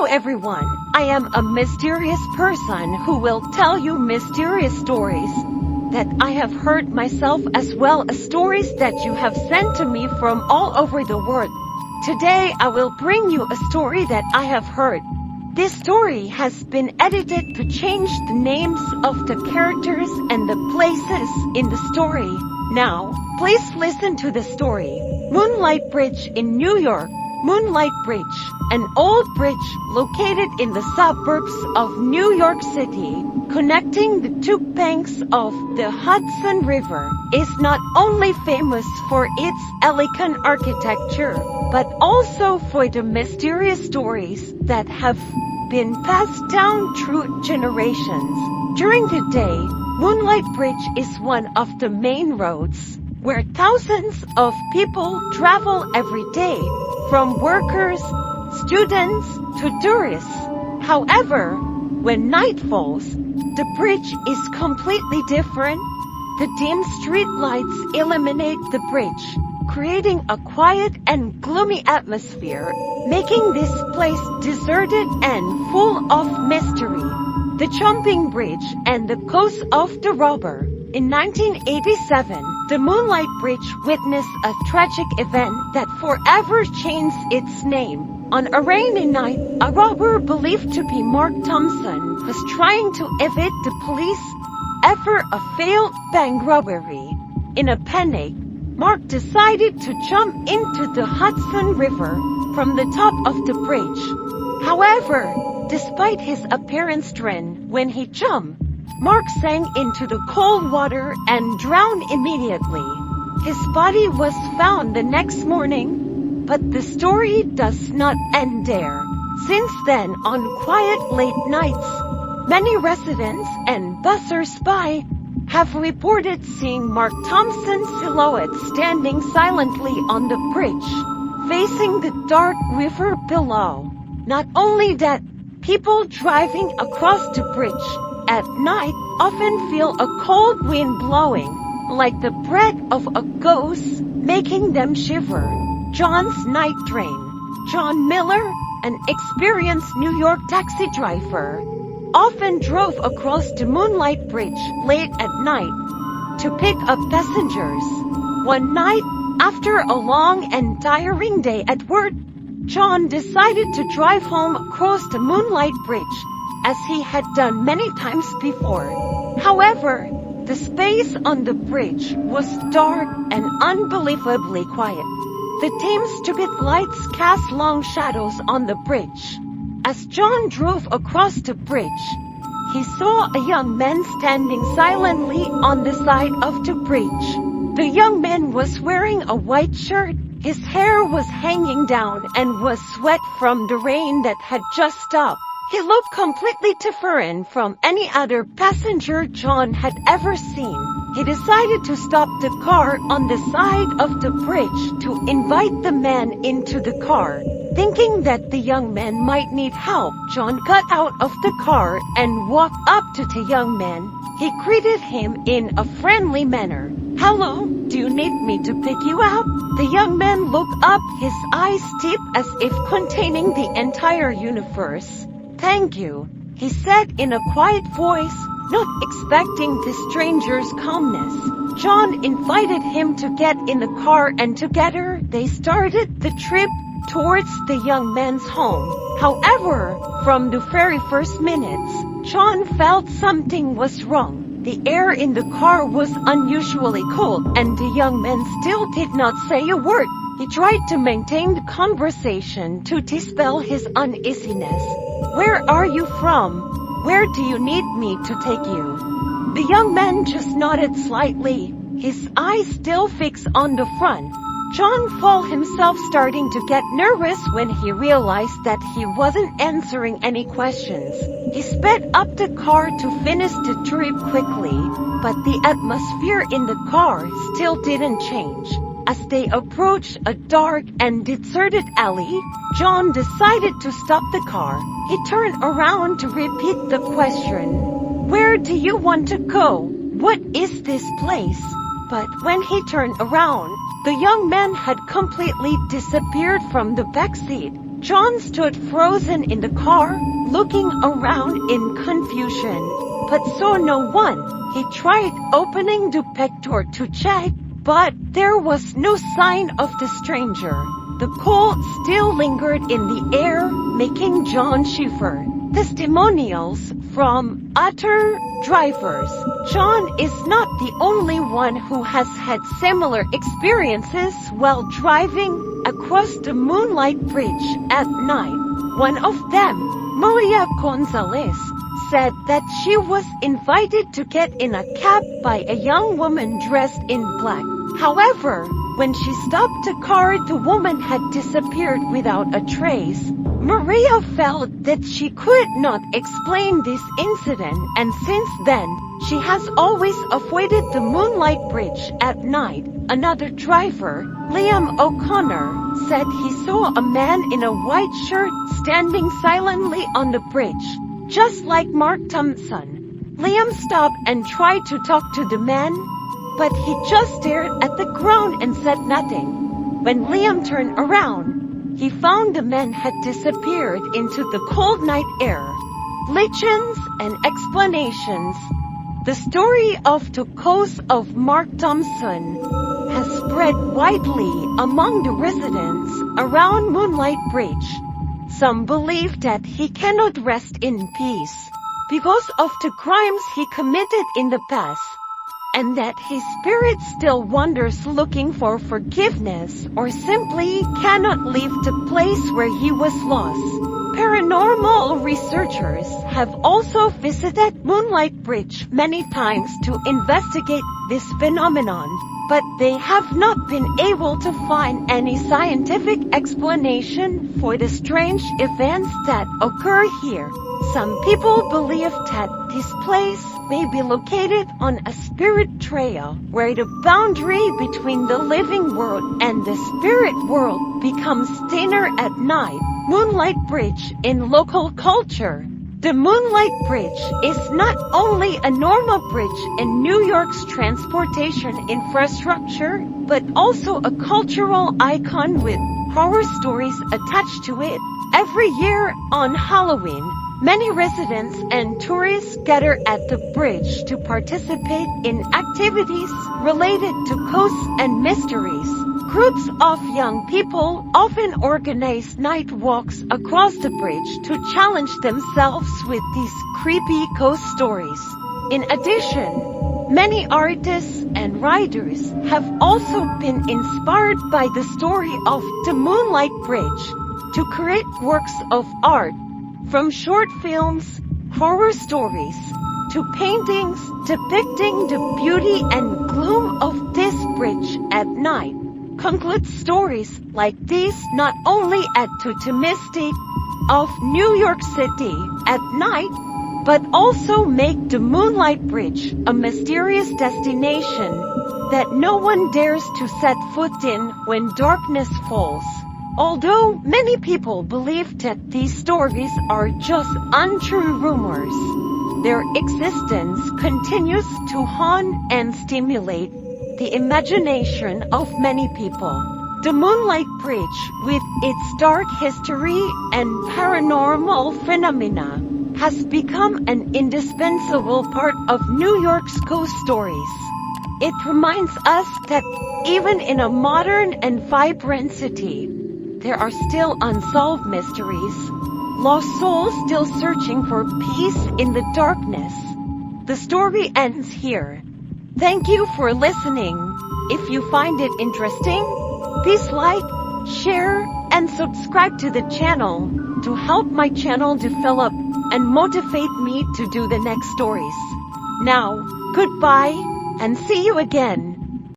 everyone, I am a mysterious person who will tell you mysterious stories that I have heard myself, as well as stories that you have sent to me from all over the world. Today I will bring you a story that I have heard. This story has been edited to change the names of the characters and the places in the story. Now, please listen to the story. Moonlight Bridge in New York. Moonlight Bridge, an old bridge located in the suburbs of New York City, connecting the two banks of the Hudson River, is not only famous for its elegant architecture, but also for the mysterious stories that have been passed down through generations. During the day, Moonlight Bridge is one of the main roads where thousands of people travel every day, from workers, students, to tourists. However, when night falls, the bridge is completely different. The dim street lights illuminate the bridge, creating a quiet and gloomy atmosphere, making this place deserted and full of mystery. The Jumping Bridge and the Ghost of the Robber. In 1987, the Moonlight Bridge witnessed a tragic event that forever changed its name. On a rainy night, a robber believed to be Mark Thompson was trying to evade the police after a failed bank robbery. In a panic, Mark decided to jump into the Hudson River from the top of the bridge. However, despite his apparent strength when he jumped, Mark sank into the cold water and drowned immediately. His body was found the next morning, but the story does not end there. Since then, on quiet late nights, many residents and passers-by have reported seeing Mark Thompson's silhouette standing silently on the bridge, facing the dark river below. Not only that, people driving across the bridge at night often feel a cold wind blowing, like the breath of a ghost, making them shiver. John's Night Train. John Miller, an experienced New York taxi driver, often drove across the Moonlight Bridge late at night to pick up passengers. One night, after a long and tiring day at work, John decided to drive home across the Moonlight Bridge, as he had done many times before. However, the space on the bridge was dark and unbelievably quiet. The dim stupid lights cast long shadows on the bridge. As John drove across the bridge, he saw a young man standing silently on the side of the bridge. The young man was wearing a white shirt, his hair was hanging down and was wet from the rain that had just stopped. He looked completely different from any other passenger John had ever seen. He decided to stop the car on the side of the bridge to invite the man into the car. Thinking that the young man might need help, John got out of the car and walked up to the young man. He greeted him in a friendly manner. "Hello, do you need me to pick you up?" The young man looked up, his eyes deep as if containing the entire universe. "Thank you," he said in a quiet voice, not expecting the stranger's calmness. John invited him to get in the car and together they started the trip towards the young man's home. However, from the very first minutes, John felt something was wrong. The air in the car was unusually cold, and the young man still did not say a word. He tried to maintain the conversation to dispel his uneasiness. "Where are you from? Where do you need me to take you?" The young man just nodded slightly, his eyes still fixed on the front. John felt himself starting to get nervous when he realized that he wasn't answering any questions. He sped up the car to finish the trip quickly, but the atmosphere in the car still didn't change. As they approached a dark and deserted alley, John decided to stop the car. He turned around to repeat the question, "Where do you want to go? What is this place?" But when he turned around, the young man had completely disappeared from the backseat. John stood frozen in the car, looking around in confusion, but saw no one. He tried opening the back door to check, but there was no sign of the stranger. The cold still lingered in the air, making John shiver. Testimonials from other drivers. John is not the only one who has had similar experiences while driving across the Moonlight Bridge at night. One of them, Maria Gonzalez, said that she was invited to get in a cab by a young woman dressed in black. However, when she stopped the car, the woman had disappeared without a trace. Maria felt that she could not explain this incident, and since then, she has always avoided the Moonlight Bridge at night. Another driver, Liam O'Connor, said he saw a man in a white shirt standing silently on the bridge, just like Mark Thompson. Liam stopped and tried to talk to the man, but he just stared at the ground and said nothing. When Liam turned around, he found the man had disappeared into the cold night air. Legends and explanations. The story of the ghost of Mark Thompson has spread widely among the residents around Moonlight Bridge. Some believe that he cannot rest in peace because of the crimes he committed in the past, and that his spirit still wanders looking for forgiveness or simply cannot leave the place where he was lost. Paranormal researchers have also visited Moonlight Bridge many times to investigate this phenomenon, but they have not been able to find any scientific explanation for the strange events that occur here. Some people believe that this place may be located on a spirit trail, where the boundary between the living world and the spirit world becomes thinner at night. Moonlight Bridge in local culture. The Moonlight Bridge is not only a normal bridge in New York's transportation infrastructure, but also a cultural icon with horror stories attached to it. Every year on Halloween, many residents and tourists gather at the bridge to participate in activities related to ghosts and mysteries. Groups of young people often organize night walks across the bridge to challenge themselves with these creepy ghost stories. In addition, many artists and writers have also been inspired by the story of the Moonlight Bridge to create works of art, from short films, horror stories, to paintings depicting the beauty and gloom of this bridge at night. Conclude stories like these not only add to the mystique of New York City at night, but also make the Moonlight Bridge a mysterious destination that no one dares to set foot in when darkness falls. Although many people believe that these stories are just untrue rumors, their existence continues to haunt and stimulate the imagination of many people. The Moonlight Bridge, with its dark history and paranormal phenomena, has become an indispensable part of New York's ghost stories. It reminds us that even in a modern and vibrant city, there are still unsolved mysteries, lost souls still searching for peace in the darkness. The story ends here. Thank you for listening. If you find it interesting, please like, share, and subscribe to the channel to help my channel develop and motivate me to do the next stories. Now, goodbye, and see you again.